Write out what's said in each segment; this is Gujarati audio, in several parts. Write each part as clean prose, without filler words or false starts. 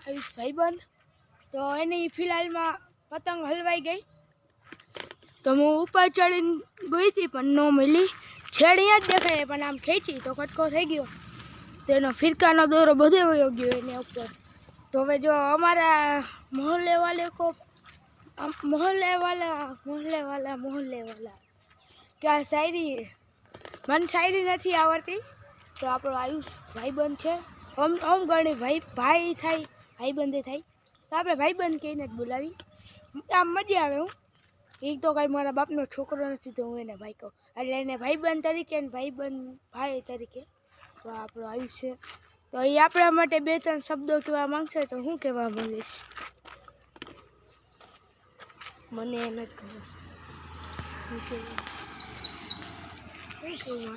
આયુષ ભાઈબંધ તો એની ફિલહાલમાં પતંગ હલવાઈ ગઈ તો હું ઉપર ચડીને ગઈ હતી પણ ન મળી છેડીયા જ દેખાય પણ આમ ખેંચી તો કટકો થઈ ગયો તો એનો ફિરકાનો દોરો બધે વયો ગયો એને ઉપર તો હવે જો અમારા મોહલ્લે વાલા क्या शायरी મને શાયરી નથી આવડતી તો આપણો આયુષ ભાઈબંધ છે ઓમ ગણી ભાઈ થાય ભાઈબંધે થાય તો આપણે ભાઈબંધ કહીને જ બોલાવી આમ મજા આવે હું એ તો કાંઈ મારા બાપનો છોકરો નથી તો હું એને ભાઈ કહું એટલે એને ભાઈબંધ તરીકે ને ભાઈ તરીકે તો આપણો આયુષ છે તો એ આપણા માટે 2-3 શબ્દો કહેવા માંગશે તો હું કહેવા માંગીશ મને એ નથી ખબર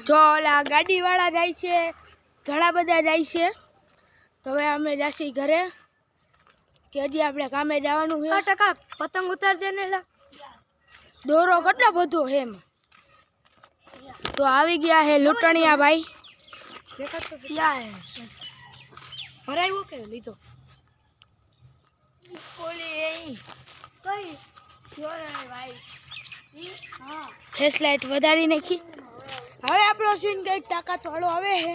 જો ઓલા ગાડીવાળા જાય છે ઘણા બધા જાય છે તો હવે અમે જાશી ઘરે કે હજી આપણે કામે જવાનું છે ટકા પતંગ ઉતાર દે ને દોરો કેટલો બધો છે એમ તો આવી ગયા હે લૂંટણિયા ભાઈ ભરાયું કે લીધો ફ્લેશ લાઇટ વધારી નાખી હવે આપણો સીન કંઈક તાકાત વાળો આવે છે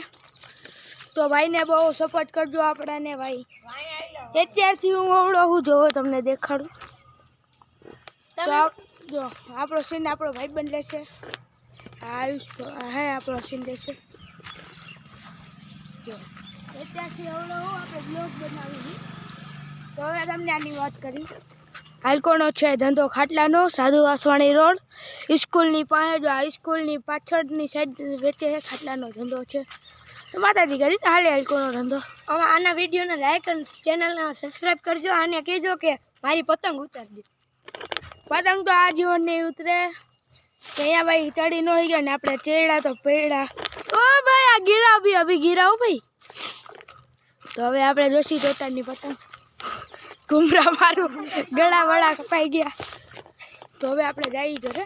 તો ભાઈને બહુ સપોર્ટ કરજો આપણાને ભાઈ અત્યારથી હું અવળો હું જોવો તમને દેખાડું તો જો આપણો સીન આપણો ભાઈબંધ લેશે આયુષ હે આપણો સીન લેશે જો અત્યારથી અવળો હું આપણે બ્લોગ બનાવી તો હવે તમને આની વાત કરી હાલકોનો છે ધંધો ખાટલાનો સાધુ વાસવાણી રોડ સ્કૂલની પાસે જો આ સ્કૂલની પાછળની સાઈડ વેચે છે ખાટલાનો ધંધો છે તો માતાજી કરીને હાલે હાલકોનો ધંધો હવે આના વિડીયોને લાઈક અને ચેનલને સબસ્ક્રાઈબ કરજો અને કહેજો કે મારી પતંગ ઉતારી દે પતંગ તો આ જીવન નહીં ઉતરે અહીંયા ભાઈ ચડી ન હોય ગયા ને આપણે ચેડા તો પેડા ઓ ભાઈ આ ગીરાવ બી અભી ગીરાવ ભાઈ તો હવે આપણે જોશી ટોટાની પતંગ ઘૂમરા મારું ગળા વળા કપાઈ ગયા તો હવે આપણે જઈએ ઘરે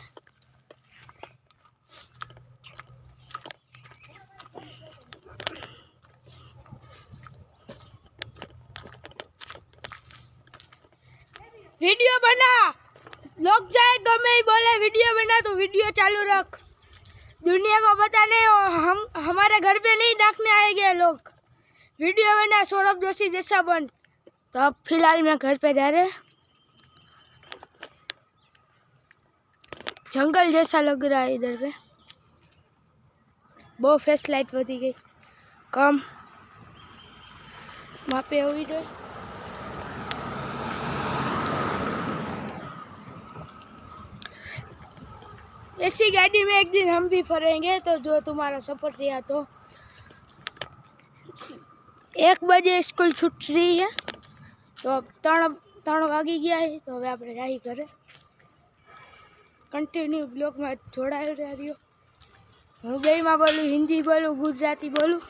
वीडियो बना लोग चाहे गमे ही बोले वीडियो बना तो वीडियो चालू रख दुनिया को बताने हम हमारे घर पे नहीं डाकने आएंगे लोग वीडियो बना सौरभ जोशी जैसा बन तो अब फिलहाल मैं घर पे जा रहे जंगल जैसा लग रहा है इधर पे बहुत फ्लैश लाइट बढ़ी गई कम वहाँ पे हुई तो ऐसी गाड़ी में एक दिन हम भी फरेंगे तो जो तुम्हारा सपोर्ट रहा तो 1 बजे स्कूल छूट रही है तो अब 3 वागी गया है तो હવે આપણે રાહી ઘરે કન્ટિન્યુ બ્લોગમાં જોડાઈ રહ્યો હું બેમાં બોલું હિન્દી બોલું ગુજરાતી બોલું